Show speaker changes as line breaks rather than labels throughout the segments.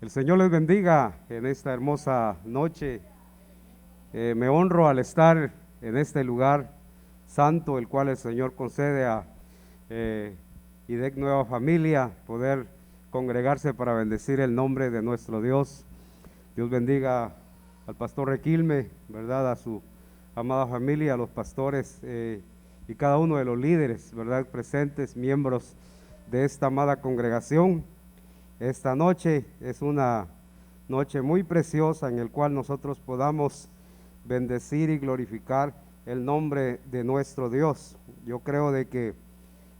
El Señor les bendiga en esta hermosa noche. Me honro al estar en este lugar santo, el cual el Señor concede a IDEC Nueva Familia, poder congregarse para bendecir el nombre de nuestro Dios. Dios bendiga al pastor Requilme, ¿verdad? A su amada familia, a los pastores y cada uno de los líderes, ¿verdad? Presentes, miembros de esta amada congregación. Esta noche es una noche muy preciosa en el cual nosotros podamos bendecir y glorificar el nombre de nuestro Dios. Yo creo de que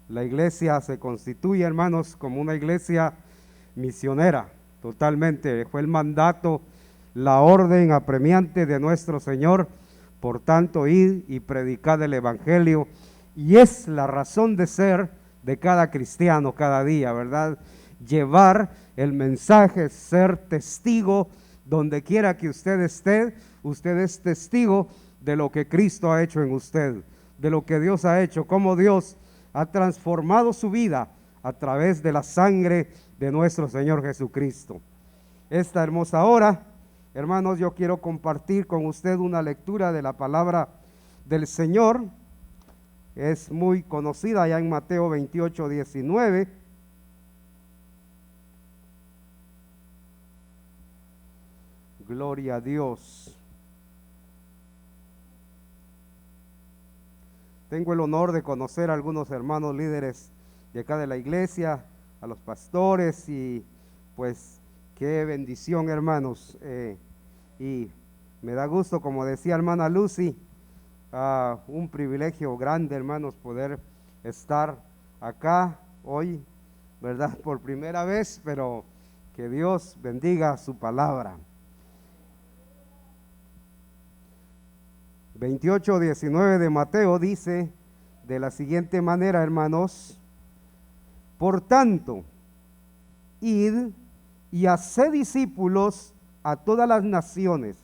la iglesia se constituye, hermanos, como una iglesia misionera, totalmente. Fue el mandato, la orden apremiante de nuestro Señor, por tanto, id y predicad el evangelio, y es la razón de ser de cada cristiano cada día, ¿verdad? Llevar el mensaje, ser testigo donde quiera que usted esté. Usted es testigo de lo que Cristo ha hecho en usted, de lo que Dios ha hecho, cómo Dios ha transformado su vida a través de la sangre de nuestro Señor Jesucristo. Esta hermosa hora, hermanos, yo quiero compartir con usted una lectura de la palabra del Señor. Es muy conocida ya en Mateo 28, 19. Gloria a Dios. Tengo el honor de conocer a algunos hermanos líderes de acá de la iglesia, a los pastores, y pues qué bendición, hermanos, y me da gusto, como decía hermana Lucy, un privilegio grande, hermanos, poder estar acá hoy, ¿verdad? Por primera vez, pero que Dios bendiga su palabra. 28:19 de Mateo dice de la siguiente manera, hermanos: por tanto, id y haced discípulos a todas las naciones,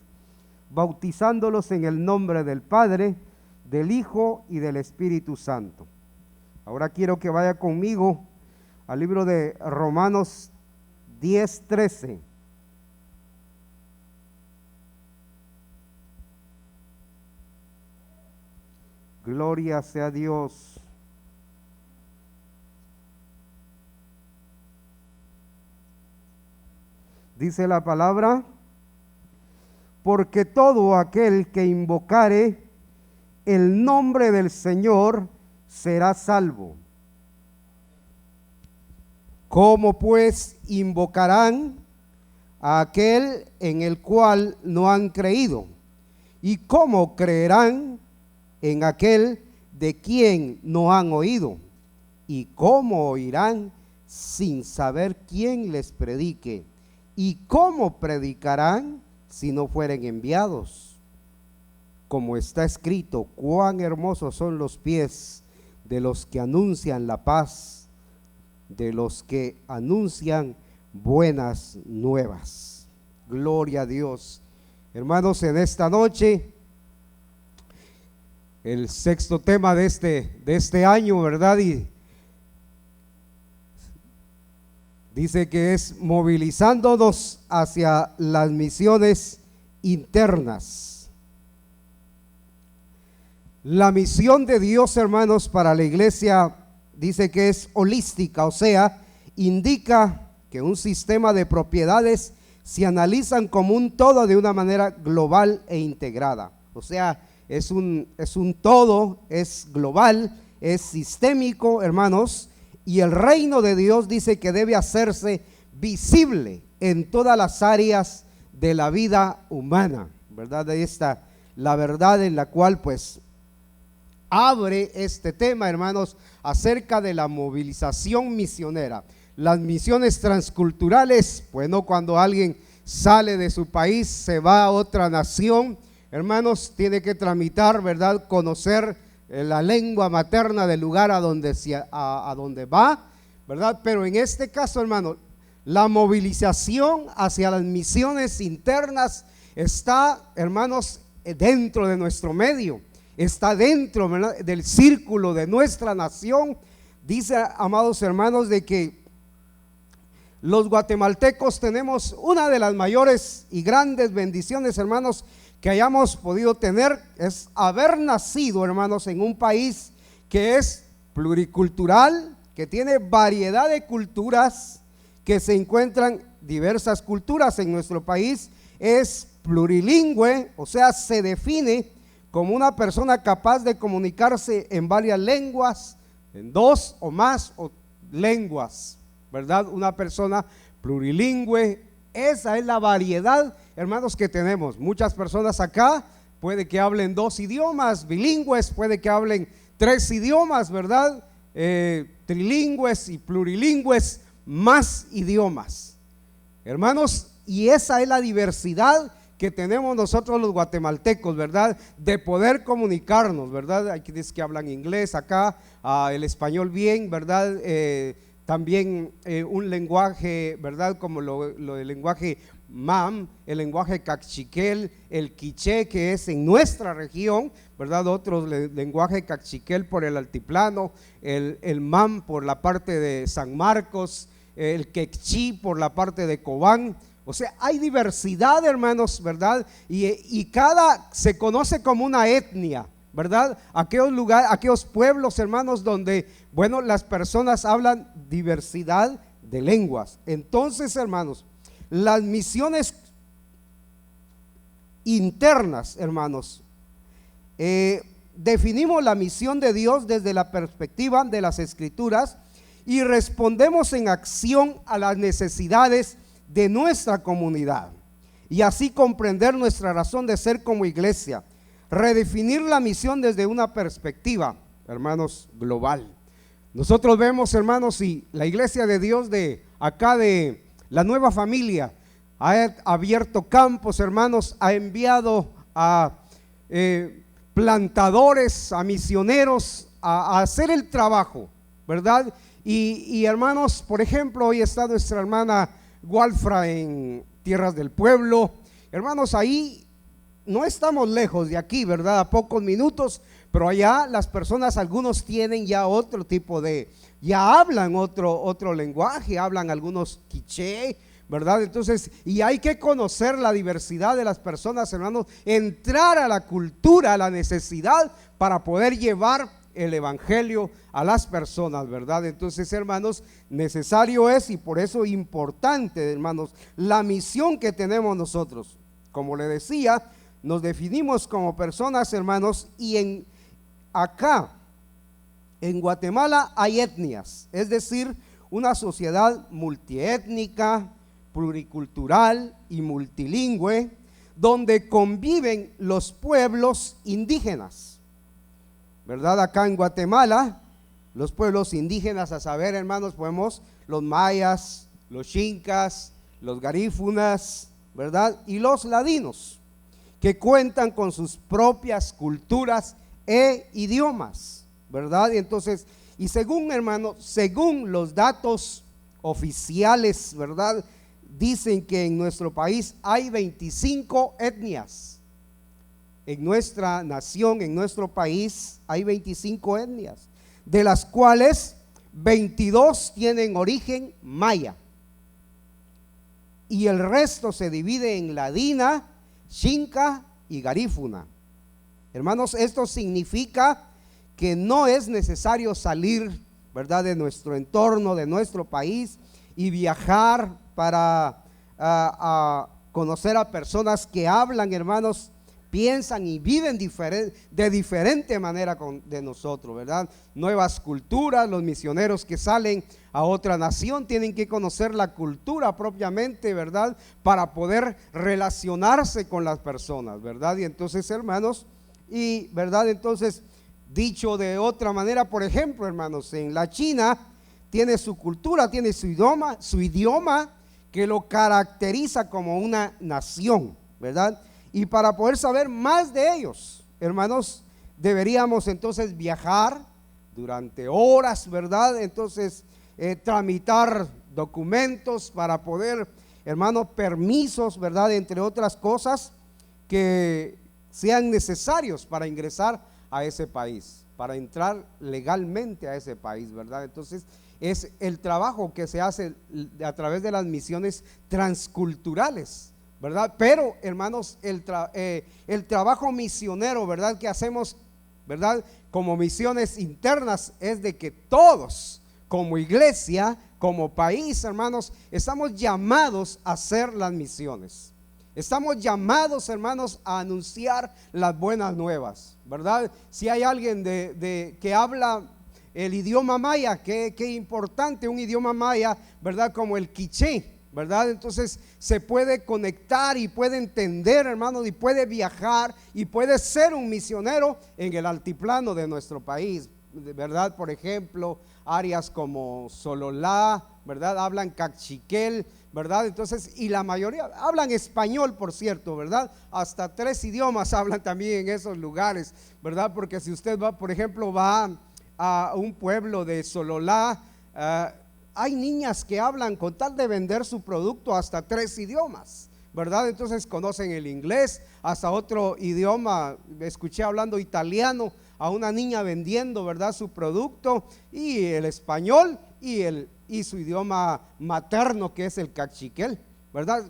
bautizándolos en el nombre del Padre, del Hijo y del Espíritu Santo. Ahora quiero que vaya conmigo al libro de Romanos 10:13. Gloria sea Dios. Dice la palabra: porque todo aquel que invocare el nombre del Señor será salvo. ¿Cómo pues invocarán a aquel en el cual no han creído? ¿Y cómo creerán en aquel de quien no han oído? ¿Y cómo oirán sin saber quién les predique? ¿Y cómo predicarán si no fueren enviados? Como está escrito: cuán hermosos son los pies de los que anuncian la paz, de los que anuncian buenas nuevas. Gloria a Dios. Hermanos, en esta noche, el sexto tema de este año, ¿verdad? Y dice que es movilizándonos hacia las misiones internas. La misión de Dios, hermanos, para la iglesia dice que es holística, o sea, indica que un sistema de propiedades se analizan como un todo de una manera global e integrada. O sea, es un todo, es global, es sistémico, hermanos, y el reino de Dios dice que debe hacerse visible en todas las áreas de la vida humana, ¿verdad? Ahí está la verdad en la cual pues abre este tema, hermanos, acerca de la movilización misionera. Las misiones transculturales, bueno, cuando alguien sale de su país, se va a otra nación, hermanos, tiene que tramitar, ¿verdad? Conocer la lengua materna del lugar a donde va, ¿verdad? Pero en este caso, hermanos, la movilización hacia las misiones internas está, hermanos, dentro de nuestro medio, está dentro, ¿verdad?, del círculo de nuestra nación. Dice, amados hermanos, de que los guatemaltecos tenemos una de las mayores y grandes bendiciones, hermanos, que hayamos podido tener, es haber nacido, hermanos, en un país que es pluricultural, que tiene variedad de culturas, que se encuentran diversas culturas en nuestro país, es plurilingüe, o sea, se define como una persona capaz de comunicarse en varias lenguas, en dos o más lenguas, ¿verdad? Una persona plurilingüe, esa es la variedad, hermanos, que tenemos. Muchas personas acá puede que hablen 2 idiomas, bilingües, puede que hablen 3 idiomas, ¿verdad? Trilingües y plurilingües, más idiomas, hermanos, y esa es la diversidad que tenemos nosotros los guatemaltecos, ¿verdad? De poder comunicarnos, ¿verdad? Hay quienes que hablan inglés acá, el español bien, ¿verdad? También un lenguaje, ¿verdad? Como lo del lenguaje mam, el lenguaje cachiquel, el quiché, que es en nuestra región, ¿verdad? Otro lenguaje cachiquel por el altiplano, el mam por la parte de San Marcos, el quechí por la parte de Cobán. O sea, hay diversidad, hermanos, ¿verdad? Y cada se conoce como una etnia, ¿verdad? Aquellos lugares, aquellos pueblos, hermanos, donde, bueno, las personas hablan diversidad de lenguas. Entonces, hermanos, las misiones internas, hermanos, definimos la misión de Dios desde la perspectiva de las Escrituras y respondemos en acción a las necesidades de nuestra comunidad y así comprender nuestra razón de ser como iglesia, redefinir la misión desde una perspectiva, hermanos, global. Nosotros vemos, hermanos, y la iglesia de Dios de acá de la Nueva Familia ha abierto campos, hermanos, ha enviado a plantadores, a misioneros a hacer el trabajo, ¿verdad? Y hermanos, por ejemplo, hoy está nuestra hermana Walfra en Tierras del Pueblo. Hermanos, ahí no estamos lejos de aquí, ¿verdad? A pocos minutos, pero allá las personas, algunos tienen ya otro tipo de, ya hablan otro lenguaje, hablan algunos quiché, ¿verdad? Entonces, y hay que conocer la diversidad de las personas, hermanos, entrar a la cultura, a la necesidad para poder llevar el evangelio a las personas, ¿verdad? Entonces, hermanos, necesario es y por eso importante, hermanos, la misión que tenemos nosotros. Como le decía, nos definimos como personas, hermanos, y acá en Guatemala hay etnias, es decir, una sociedad multiétnica, pluricultural y multilingüe, donde conviven los pueblos indígenas, ¿verdad? Acá en Guatemala, los pueblos indígenas, a saber, hermanos, podemos los mayas, los chincas, los garífunas, ¿verdad? Y los ladinos, que cuentan con sus propias culturas e idiomas, ¿verdad? Y entonces, y según, hermanos, según los datos oficiales, ¿verdad?, dicen que en nuestro país hay 25 etnias. En nuestra nación, en nuestro país, hay 25 etnias, de las cuales 22 tienen origen maya. Y el resto se divide en ladina, xinca y garífuna. Hermanos, esto significa que no es necesario salir, ¿verdad?, de nuestro entorno, de nuestro país y viajar para conocer a personas que hablan, hermanos, piensan y viven de diferente manera de nosotros, ¿verdad? Nuevas culturas, los misioneros que salen a otra nación tienen que conocer la cultura propiamente, ¿verdad?, para poder relacionarse con las personas, ¿verdad? Y entonces, hermanos, y ¿verdad? Entonces, dicho de otra manera, por ejemplo, hermanos, en la China tiene su cultura, tiene su idioma que lo caracteriza como una nación, ¿verdad? Y para poder saber más de ellos, hermanos, deberíamos entonces viajar durante horas, ¿verdad? Entonces, tramitar documentos para poder, hermanos, permisos, ¿verdad?, entre otras cosas que sean necesarios para ingresar a ese país, para entrar legalmente a ese país, ¿verdad? Entonces, es el trabajo que se hace a través de las misiones transculturales, ¿verdad? Pero, hermanos, el trabajo misionero, ¿verdad?, que hacemos, ¿verdad?, como misiones internas, es de que todos, como iglesia, como país, hermanos, estamos llamados a hacer las misiones. Estamos llamados, hermanos, a anunciar las buenas nuevas, ¿verdad? Si hay alguien que habla el idioma maya, qué importante, un idioma maya, ¿verdad?, como el quiché, ¿verdad? Entonces se puede conectar y puede entender, hermanos, y puede viajar y puede ser un misionero en el altiplano de nuestro país, ¿verdad? Por ejemplo, áreas como Sololá, ¿verdad?, hablan cachiquel, ¿verdad? Entonces, y la mayoría hablan español, por cierto, ¿verdad? Hasta 3 idiomas hablan también en esos lugares, ¿verdad? Porque si usted va, por ejemplo, va a un pueblo de Sololá, hay niñas que hablan, con tal de vender su producto, hasta 3 idiomas, ¿verdad? Entonces conocen el inglés, hasta otro idioma. Escuché hablando italiano a una niña vendiendo, ¿verdad?, su producto, y el español y su idioma materno, que es el cachiquel, ¿verdad?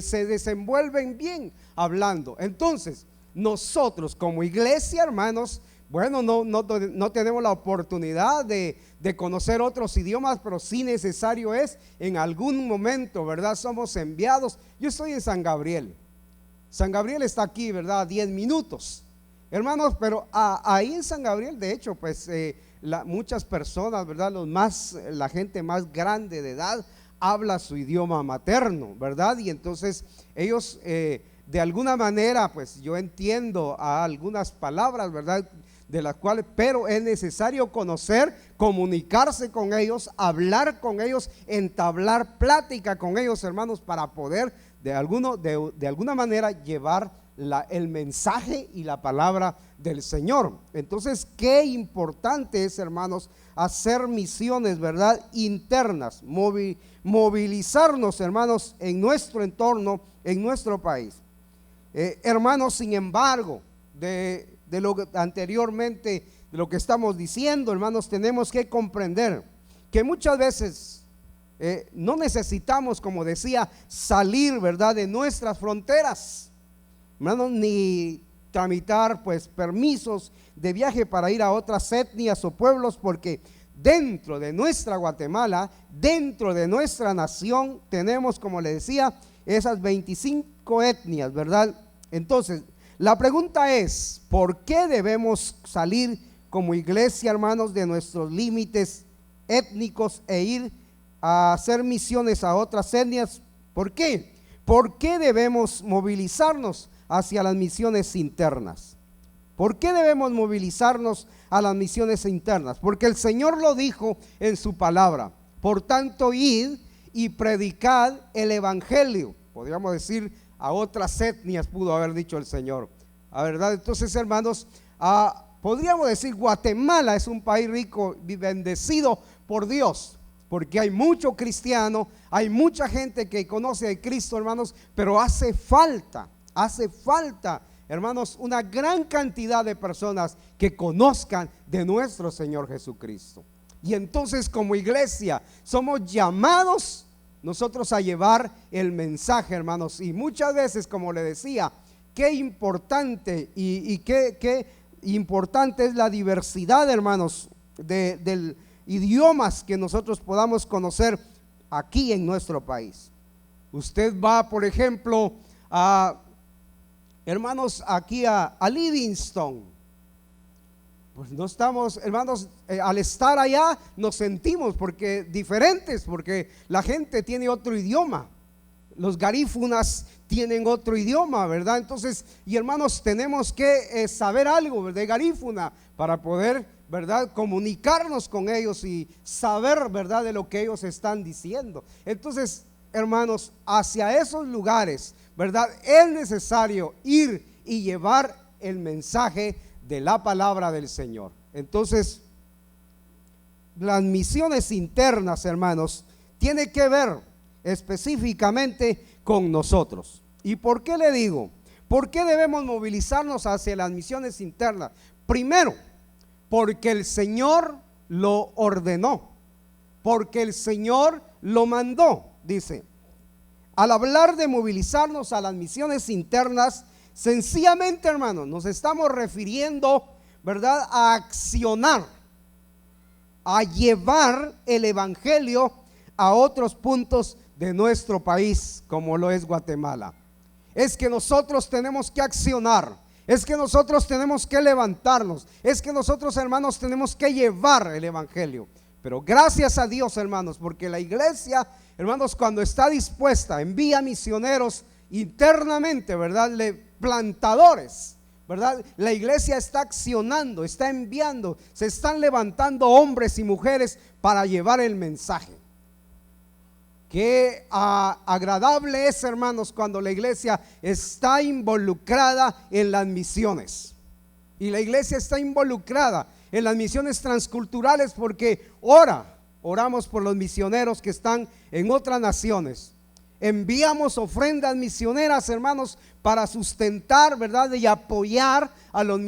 Se desenvuelven bien hablando. Entonces, nosotros como iglesia, hermanos, bueno, no tenemos la oportunidad de conocer otros idiomas, pero sí necesario es en algún momento, ¿verdad? Somos enviados. Yo estoy en San Gabriel. San Gabriel está aquí, ¿verdad?, a 10 minutos, hermanos, pero ahí en San Gabriel, de hecho, pues muchas personas, ¿verdad?, la gente más grande de edad habla su idioma materno, ¿verdad? Y entonces ellos de alguna manera, pues yo entiendo a algunas palabras, ¿verdad?, de las cuales, pero es necesario conocer, comunicarse con ellos, hablar con ellos, entablar plática con ellos, hermanos, para poder de alguna manera llevar el mensaje y la palabra del Señor. Entonces, qué importante es, hermanos, hacer misiones, ¿verdad?, internas, movilizarnos, hermanos, en nuestro entorno, en nuestro país. Hermanos, sin embargo, de lo que anteriormente, de lo que estamos diciendo, hermanos, tenemos que comprender que muchas veces no necesitamos, como decía, salir, ¿verdad?, de nuestras fronteras, hermanos, ni tramitar pues permisos de viaje para ir a otras etnias o pueblos, porque dentro de nuestra Guatemala, dentro de nuestra nación, tenemos, como le decía, esas 25 etnias, ¿verdad? Entonces, la pregunta es, ¿por qué debemos salir como iglesia, hermanos, de nuestros límites étnicos e ir a hacer misiones a otras etnias? ¿Por qué? ¿Por qué debemos movilizarnos hacia las misiones internas? ¿Por qué debemos movilizarnos a las misiones internas? Porque el Señor lo dijo en su palabra: por tanto, id y predicad el evangelio. Podríamos decir a otras etnias, pudo haber dicho el Señor, ¿a verdad? Entonces, hermanos, podríamos decir Guatemala es un país rico y bendecido por Dios, porque hay mucho cristiano, hay mucha gente que conoce a Cristo, hermanos, pero hace falta, hermanos, una gran cantidad de personas que conozcan de nuestro Señor Jesucristo. Y entonces, como iglesia, somos llamados nosotros a llevar el mensaje, hermanos. Y muchas veces, como le decía, qué importante y qué importante es la diversidad, hermanos, de idiomas que nosotros podamos conocer aquí en nuestro país. Usted va, por ejemplo, hermanos, aquí a Livingston. Pues no estamos, hermanos, al estar allá nos sentimos diferentes, porque la gente tiene otro idioma. Los garífunas tienen otro idioma, ¿verdad? Entonces, y hermanos, tenemos que saber algo de garífuna para poder, ¿verdad?, comunicarnos con ellos y saber, ¿verdad?, de lo que ellos están diciendo. Entonces, hermanos, hacia esos lugares, ¿verdad?, es necesario ir y llevar el mensaje de la palabra del Señor. Entonces, las misiones internas, hermanos, tiene que ver específicamente con nosotros. ¿Y por qué le digo? ¿Por qué debemos movilizarnos hacia las misiones internas? Primero, porque el Señor lo ordenó.
porque el Señor lo mandó. Dice, al hablar de movilizarnos a las misiones internas, sencillamente, hermanos, nos estamos refiriendo, ¿verdad?, a accionar, a llevar el evangelio a otros puntos de nuestro país, como lo es Guatemala. Es que nosotros tenemos que accionar, es que nosotros tenemos que levantarnos, es que nosotros, hermanos, tenemos que llevar el evangelio. Pero gracias a Dios, hermanos, porque la iglesia, hermanos, cuando está dispuesta, envía misioneros internamente, ¿verdad?, plantadores, ¿verdad? La iglesia está accionando, está enviando, se están levantando hombres y mujeres para llevar el mensaje. Qué agradable es, hermanos, cuando la iglesia está involucrada en las misiones. Y la iglesia está involucrada en las misiones transculturales porque oramos por los misioneros que están en otras naciones. Enviamos ofrendas misioneras, hermanos, para sustentar, ¿verdad?, y apoyar a los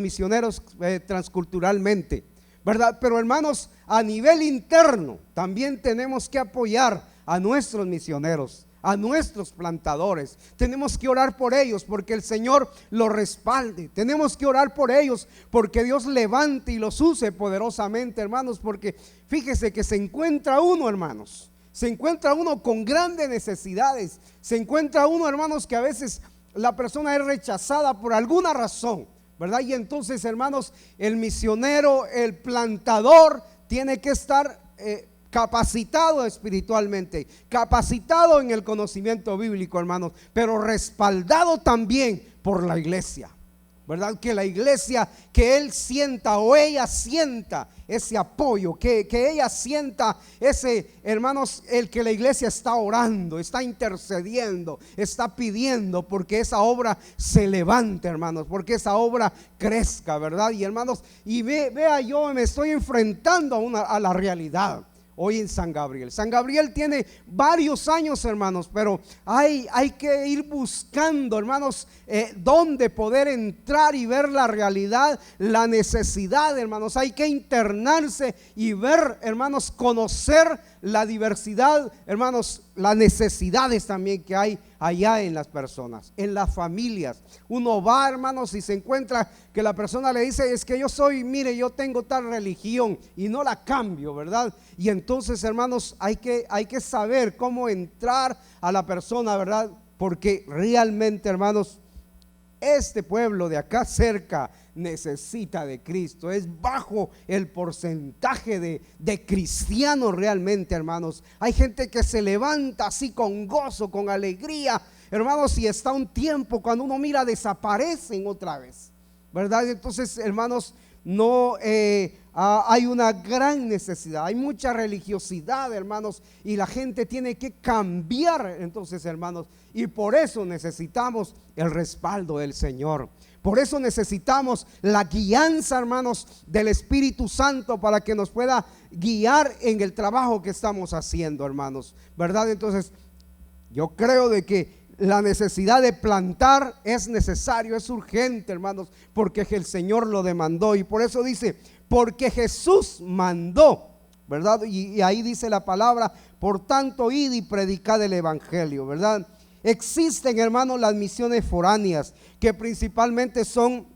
misioneros transculturalmente, ¿verdad? Pero, hermanos, a nivel interno también tenemos que apoyar a nuestros misioneros, a nuestros plantadores. Tenemos que orar por ellos porque el Señor los respalde. Tenemos que orar por ellos porque Dios levante y los use poderosamente, hermanos, porque fíjese que se encuentra uno, hermanos, se encuentra uno con grandes necesidades. Se encuentra uno, hermanos, que a veces la persona es rechazada por alguna razón, ¿verdad? Y entonces, hermanos, el misionero, el plantador tiene que estar capacitado espiritualmente, capacitado en el conocimiento bíblico, hermanos, pero respaldado también por la iglesia, ¿verdad? Que la iglesia, que él sienta o ella sienta ese apoyo, que ella sienta ese, hermanos, el que la iglesia está orando, está intercediendo, está pidiendo porque esa obra se levante, hermanos, porque esa obra crezca, ¿verdad? Y hermanos, y vea, yo me estoy enfrentando a la realidad. Hoy en San Gabriel. San Gabriel tiene varios años, hermanos, pero hay que ir buscando, hermanos, dónde poder entrar y ver la realidad, la necesidad, hermanos. Hay que internarse y ver, hermanos, conocer la diversidad, hermanos, las necesidades también que hay allá en las personas, en las familias. Uno va, hermanos, y se encuentra que la persona le dice, es que yo mire, yo tengo tal religión y no la cambio, ¿verdad? Y entonces, hermanos, hay que saber cómo entrar a la persona, ¿verdad? Porque realmente, hermanos, este pueblo de acá cerca necesita de Cristo. Es bajo el porcentaje de cristianos realmente, hermanos. Hay gente que se levanta así con gozo, con alegría, hermanos, y está un tiempo, cuando uno mira, desaparecen otra vez, ¿verdad? Entonces, hermanos, no hay una gran necesidad, hay mucha religiosidad, hermanos, y la gente tiene que cambiar. Entonces, hermanos, y por eso necesitamos el respaldo del Señor. Por eso necesitamos la guianza, hermanos, del Espíritu Santo para que nos pueda guiar en el trabajo que estamos haciendo, hermanos, ¿verdad? Entonces, yo creo de que la necesidad de plantar es necesario, es urgente, hermanos, porque el Señor lo demandó. Y por eso dice, porque Jesús mandó, ¿verdad? Y ahí dice la palabra, por tanto, id y predicad el evangelio, ¿verdad? Existen, hermanos, las misiones foráneas, que principalmente son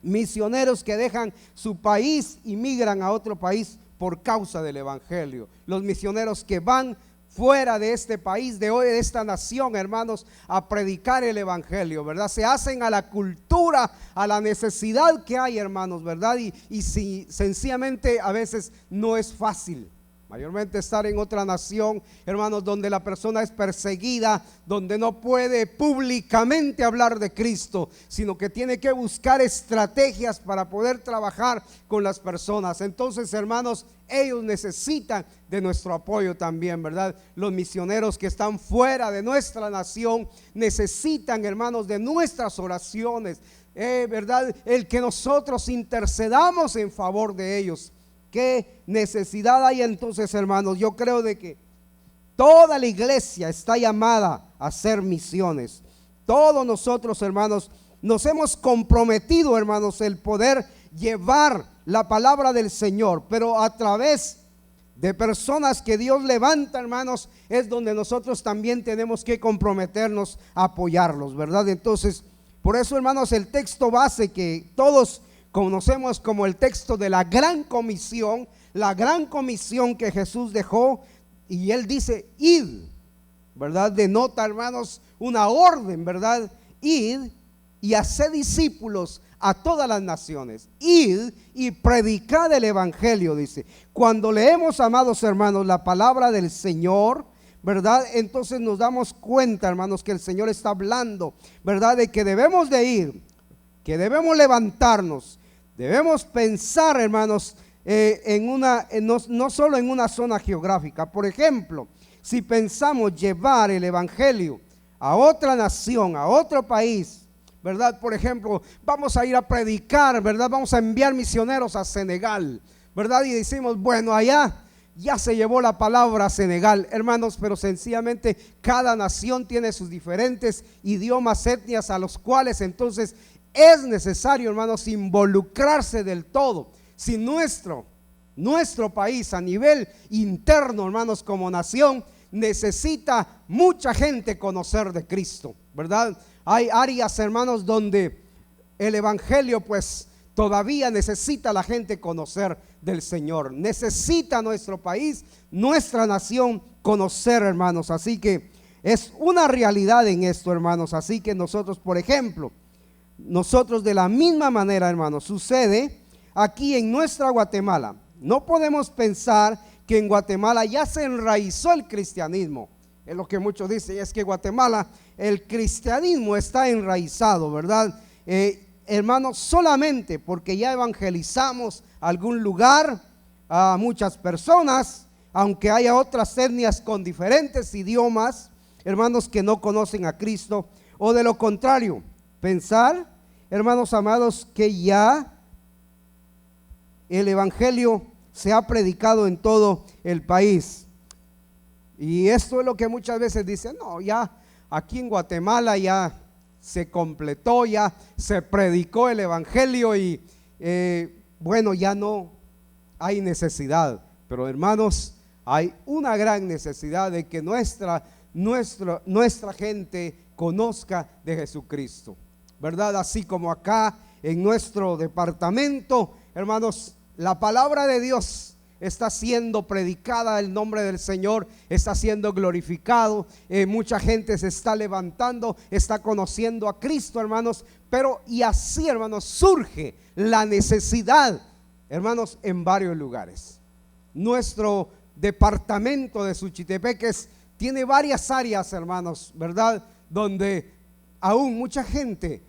misioneros que dejan su país y migran a otro país por causa del evangelio. Los misioneros que van fuera de este país, de hoy, de esta nación, hermanos, a predicar el evangelio, ¿verdad? Se hacen a la cultura, a la necesidad que hay, hermanos, ¿verdad? Y si sencillamente a veces no es fácil. Mayormente estar en otra nación, hermanos, donde la persona es perseguida, donde no puede públicamente hablar de Cristo, sino que tiene que buscar estrategias para poder trabajar con las personas. Entonces, hermanos, ellos necesitan de nuestro apoyo también, ¿verdad? Los misioneros que están fuera de nuestra nación necesitan, hermanos, de nuestras oraciones, ¿verdad? El que nosotros intercedamos en favor de ellos. ¿Qué necesidad hay entonces, hermanos? Yo creo de que toda la iglesia está llamada a hacer misiones. Todos nosotros, hermanos, nos hemos comprometido, hermanos, el poder llevar la palabra del Señor, pero a través de personas que Dios levanta, hermanos, es donde nosotros también tenemos que comprometernos a apoyarlos, ¿verdad? Entonces, por eso, hermanos, el texto base que todos conocemos como el texto de la gran comisión, la gran comisión que Jesús dejó, y él dice, id, ¿verdad? Denota, hermanos, una orden, ¿verdad? Id y haced discípulos a todas las naciones, id y predicad el evangelio, dice. Cuando leemos, amados hermanos, la palabra del Señor, ¿verdad? Entonces nos damos cuenta, hermanos, que el Señor está hablando, ¿verdad? De que debemos de ir, que debemos levantarnos, debemos pensar, hermanos, no solo en una zona geográfica. Por ejemplo, si pensamos llevar el evangelio a otra nación, a otro país, ¿verdad? Por ejemplo, vamos a ir a predicar, ¿verdad? Vamos a enviar misioneros a Senegal, ¿verdad? Y decimos, bueno, allá ya se llevó la palabra a Senegal, hermanos, pero sencillamente cada nación tiene sus diferentes idiomas, etnias, a los cuales entonces es necesario, hermanos, involucrarse del todo. Si nuestro país a nivel interno, hermanos, como nación, necesita mucha gente conocer de Cristo, ¿verdad? Hay áreas, hermanos, donde el evangelio pues todavía necesita la gente conocer del Señor. Necesita nuestro país, nuestra nación conocer, hermanos. Así que es una realidad en esto, hermanos. Así que nosotros, por ejemplo, nosotros de la misma manera, hermanos, sucede aquí en nuestra Guatemala. No podemos pensar que en Guatemala ya se enraizó el cristianismo. Es lo que muchos dicen, es que Guatemala, el cristianismo está enraizado, ¿verdad? Hermanos, solamente porque ya evangelizamos algún lugar a muchas personas, aunque haya otras etnias con diferentes idiomas, hermanos, que no conocen a Cristo, o de lo contrario, pensar, hermanos amados, que ya el evangelio se ha predicado en todo el país. Y esto es lo que muchas veces dicen, no, ya aquí en Guatemala ya se completó, ya se predicó el evangelio y bueno, ya no hay necesidad. Pero hermanos, hay una gran necesidad de que nuestra gente conozca de Jesucristo, ¿verdad? Así como acá en nuestro departamento, hermanos, la palabra de Dios está siendo predicada, el nombre del Señor está siendo glorificado, mucha gente se está levantando, está conociendo a Cristo, hermanos, pero y así, hermanos, surge la necesidad, hermanos, en varios lugares. Nuestro departamento de Suchitepeques tiene varias áreas, hermanos, ¿verdad? Donde aún mucha gente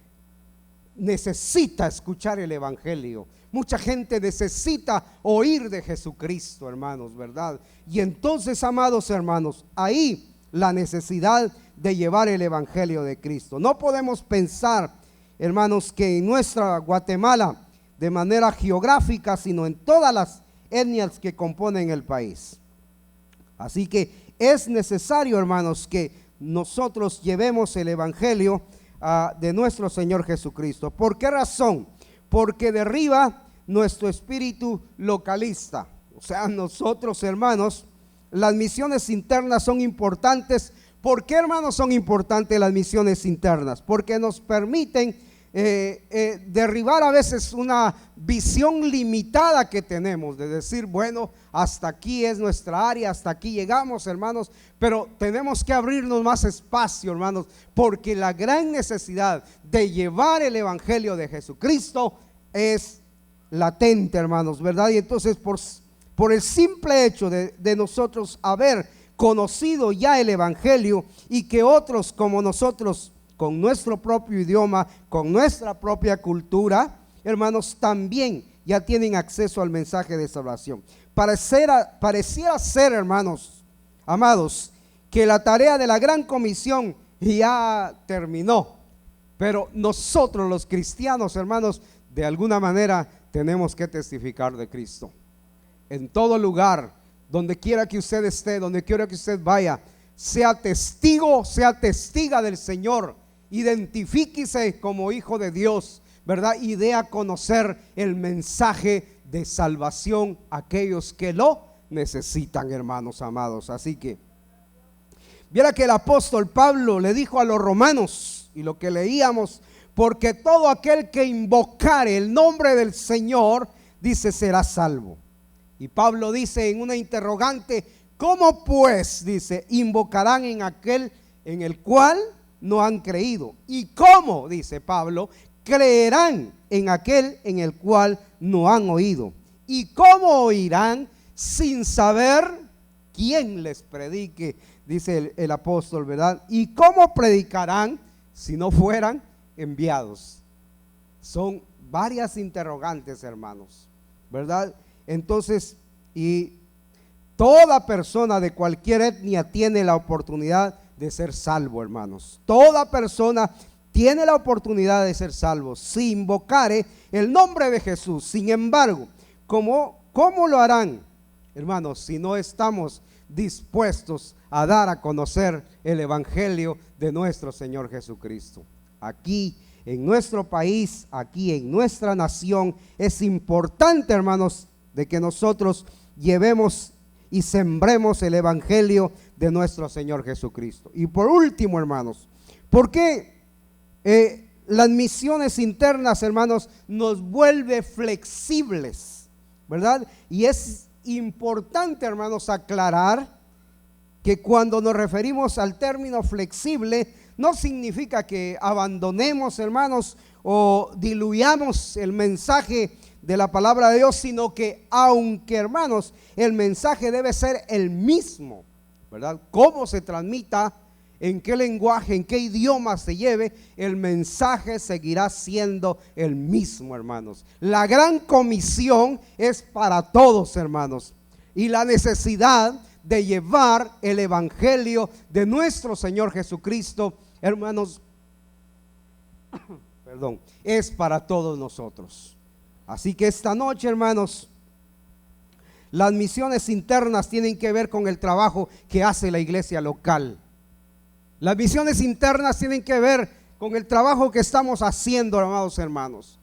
necesita escuchar el evangelio. Mucha gente necesita oír de Jesucristo, hermanos, ¿verdad? Y entonces, amados hermanos, ahí la necesidad de llevar el evangelio de Cristo. No podemos pensar, hermanos, que en nuestra Guatemala, de manera geográfica, sino en todas las etnias que componen el país. Así que es necesario, hermanos, que nosotros llevemos el evangelio de nuestro Señor Jesucristo. ¿Por qué razón? Porque derriba nuestro espíritu localista. O sea, nosotros, hermanos, las misiones internas son importantes. ¿Por qué, hermanos, son importantes las misiones internas? Porque nos permiten derribar a veces una visión limitada que tenemos, de decir, bueno, hasta aquí es nuestra área, hasta aquí llegamos, hermanos, pero tenemos que abrirnos más espacio, hermanos, porque la gran necesidad de llevar el evangelio de Jesucristo es latente, hermanos, ¿verdad? Y entonces por el simple hecho de nosotros haber conocido ya el evangelio y que otros como nosotros, con nuestro propio idioma, con nuestra propia cultura, hermanos, también ya tienen acceso al mensaje de salvación. Pareciera ser, hermanos, amados, que la tarea de la gran comisión ya terminó, pero nosotros los cristianos, hermanos, de alguna manera tenemos que testificar de Cristo. En todo lugar, donde quiera que usted esté, donde quiera que usted vaya, sea testigo, sea testiga del Señor. Identifíquese como hijo de Dios, ¿verdad? Y dé a conocer el mensaje de salvación a aquellos que lo necesitan, hermanos amados. Así que viera que el apóstol Pablo le dijo a los romanos, y lo que leíamos, porque todo aquel que invocare el nombre del Señor, dice, será salvo. Y Pablo dice en una interrogante, ¿cómo pues, dice, invocarán en aquel en el cual no han creído? ¿Y cómo, dice Pablo, creerán en aquel en el cual no han oído? ¿Y cómo oirán sin saber quién les predique? Dice el apóstol, ¿verdad? ¿Y cómo predicarán si no fueran enviados? Son varias interrogantes, hermanos, ¿verdad? Entonces, y toda persona de cualquier etnia tiene la oportunidad de ser salvo, hermanos. Toda persona tiene la oportunidad de ser salvo si invocare el nombre de Jesús. Sin embargo, ¿cómo lo harán, hermanos, si no estamos dispuestos a dar a conocer el evangelio de nuestro Señor Jesucristo? Aquí en nuestro país, aquí en nuestra nación, es importante, hermanos, de que nosotros llevemos y sembremos el evangelio de nuestro Señor Jesucristo. Y por último, hermanos, ¿por qué las misiones internas, hermanos, nos vuelve flexibles, verdad? Y es importante, hermanos, aclarar que cuando nos referimos al término flexible, no significa que abandonemos, hermanos, o diluyamos el mensaje de la palabra de Dios, sino que aunque, hermanos, el mensaje debe ser el mismo, ¿verdad? Cómo se transmita, en qué lenguaje, en qué idioma se lleve, el mensaje seguirá siendo el mismo, hermanos. La gran comisión es para todos, hermanos, y la necesidad de llevar el evangelio de nuestro Señor Jesucristo, hermanos, perdón, es para todos nosotros. Así que esta noche, hermanos, las misiones internas tienen que ver con el trabajo que hace la iglesia local. Las misiones internas tienen que ver con el trabajo que estamos haciendo, amados hermanos,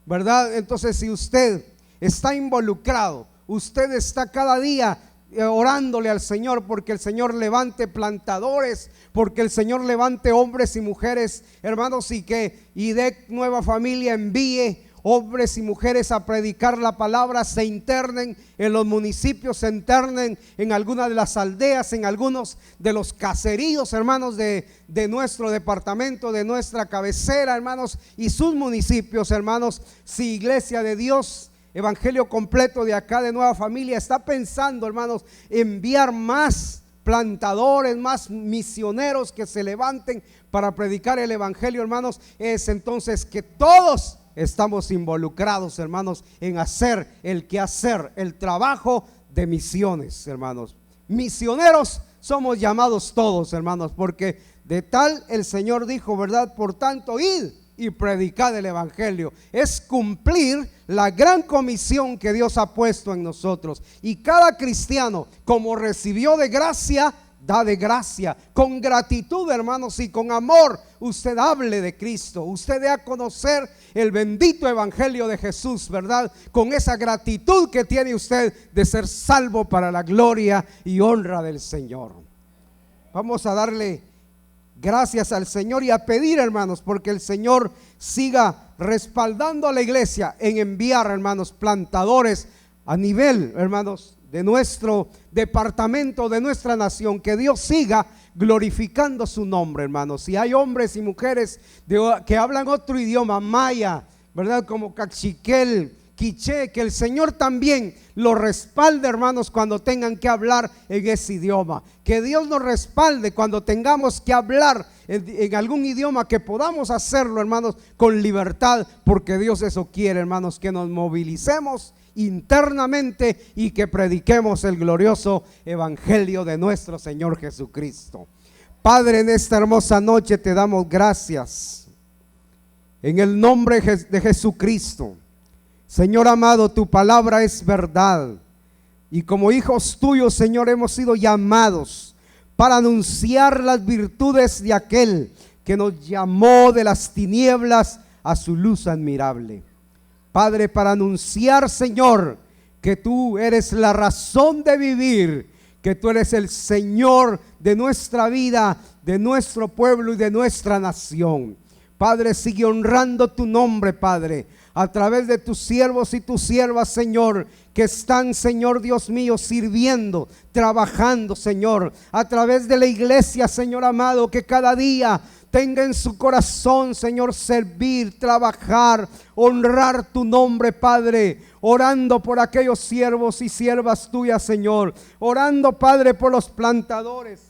¿verdad? Entonces, si usted está involucrado, usted está cada día orándole al Señor porque el Señor levante plantadores, porque el Señor levante hombres y mujeres, hermanos, y de Nueva Familia envíe hombres y mujeres a predicar la palabra, se internen en los municipios, se internen en algunas de las aldeas, en algunos de los caseríos, hermanos, de nuestro departamento, de nuestra cabecera, hermanos, y sus municipios, hermanos. Si Iglesia de Dios, Evangelio Completo de acá de Nueva Familia, está pensando, hermanos, enviar más plantadores, más misioneros que se levanten para predicar el evangelio, hermanos, es entonces que todos estamos involucrados, hermanos, en hacer el quehacer, el trabajo de misiones, hermanos. Misioneros somos llamados todos, hermanos, porque de tal el Señor dijo, ¿verdad? Por tanto, id y predicad el evangelio. Es cumplir la gran comisión que Dios ha puesto en nosotros. Y cada cristiano, como recibió de gracia, da de gracia. Con gratitud, hermanos, y con amor, usted hable de Cristo. Usted dé a conocer el bendito evangelio de Jesús, ¿verdad? Con esa gratitud que tiene usted de ser salvo para la gloria y honra del Señor. Vamos a darle gracias al Señor y a pedir, hermanos, porque el Señor siga respaldando a la iglesia en enviar, hermanos, plantadores a nivel, hermanos, de nuestro departamento, de nuestra nación. Que Dios siga glorificando su nombre, hermanos. Si hay hombres y mujeres que hablan otro idioma, maya, ¿verdad? Como cachiquel, quiché, que el Señor también los respalde, hermanos, cuando tengan que hablar en ese idioma. Que Dios nos respalde cuando tengamos que hablar en algún idioma, que podamos hacerlo, hermanos, con libertad, porque Dios eso quiere, hermanos, que nos movilicemos internamente y que prediquemos el glorioso evangelio de nuestro Señor Jesucristo. Padre, en esta hermosa noche te damos gracias en el nombre de Jesucristo. Señor amado, tu palabra es verdad, y como hijos tuyos, Señor, hemos sido llamados para anunciar las virtudes de aquel que nos llamó de las tinieblas a su luz admirable. Padre, para anunciar, Señor, que tú eres la razón de vivir, que tú eres el Señor de nuestra vida, de nuestro pueblo y de nuestra nación. Padre, sigue honrando tu nombre, Padre, a través de tus siervos y tus siervas, Señor, que están, Señor Dios mío, sirviendo, trabajando, Señor, a través de la iglesia, Señor amado, que cada día tenga en su corazón, Señor, servir, trabajar, honrar tu nombre, Padre, orando por aquellos siervos y siervas tuyas, Señor, orando, Padre, por los plantadores,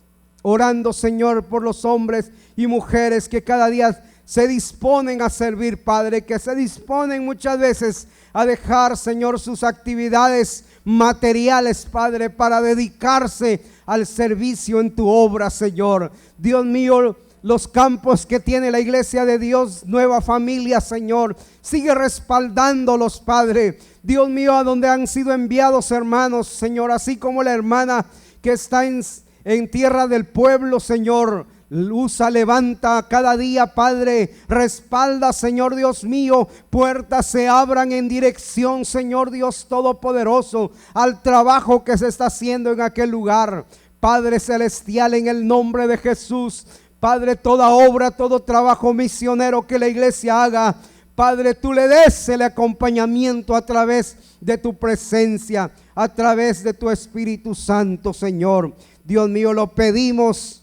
orando, Señor, por los hombres y mujeres que cada día se disponen a servir, Padre, que se disponen muchas veces a dejar, Señor, sus actividades materiales, Padre, para dedicarse al servicio en tu obra, Señor. Dios mío, los campos que tiene la iglesia de Dios, Nueva Familia, Señor, sigue respaldándolos, Padre. Dios mío, a donde han sido enviados hermanos, Señor, así como la hermana que está en tierra del pueblo, Señor. Usa, levanta cada día, Padre, respalda, Señor Dios mío, puertas se abran en dirección, Señor Dios Todopoderoso, al trabajo que se está haciendo en aquel lugar. Padre Celestial, en el nombre de Jesús, Padre, toda obra, todo trabajo misionero que la iglesia haga, Padre, tú le des el acompañamiento a través de tu presencia, a través de tu Espíritu Santo, Señor. Dios mío, lo pedimos,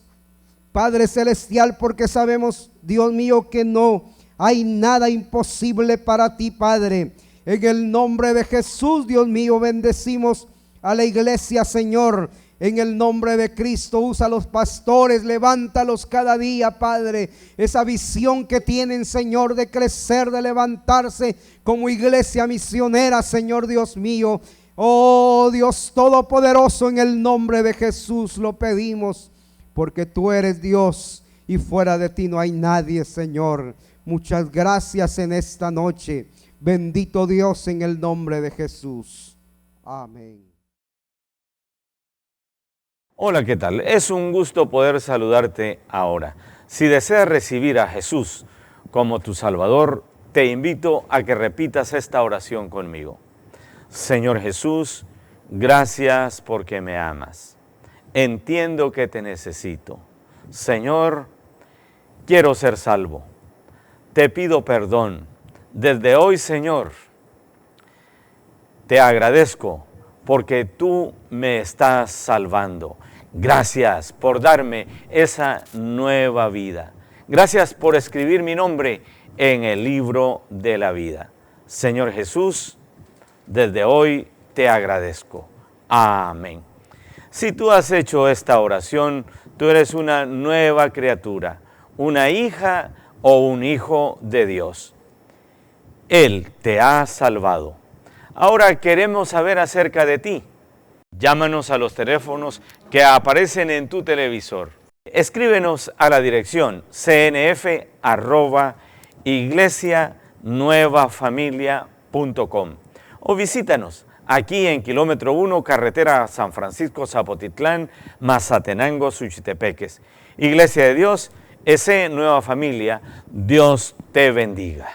Padre Celestial, porque sabemos, Dios mío, que no hay nada imposible para ti, Padre. En el nombre de Jesús, Dios mío, bendecimos a la iglesia, Señor. En el nombre de Cristo, usa a los pastores, levántalos cada día, Padre. Esa visión que tienen, Señor, de crecer, de levantarse como iglesia misionera, Señor Dios mío. Oh Dios Todopoderoso, en el nombre de Jesús lo pedimos, porque tú eres Dios y fuera de ti no hay nadie, Señor. Muchas gracias en esta noche. Bendito Dios, en el nombre de Jesús. Amén.
Hola, ¿qué tal? Es un gusto poder saludarte ahora. Si deseas recibir a Jesús como tu Salvador, te invito a que repitas esta oración conmigo. Señor Jesús, gracias porque me amas. Entiendo que te necesito. Señor, quiero ser salvo. Te pido perdón. Desde hoy, Señor, te agradezco porque tú me estás salvando. Gracias por darme esa nueva vida. Gracias por escribir mi nombre en el libro de la vida. Señor Jesús, desde hoy te agradezco. Amén. Si tú has hecho esta oración, tú eres una nueva criatura, una hija o un hijo de Dios. Él te ha salvado. Ahora queremos saber acerca de ti. Llámanos a los teléfonos que aparecen en tu televisor. Escríbenos a la dirección cnf@iglesianuevafamilia.com o visítanos aquí en kilómetro 1, carretera San Francisco Zapotitlán, Mazatenango, Suchitepeques. Iglesia de Dios, Nueva Familia, Dios te bendiga.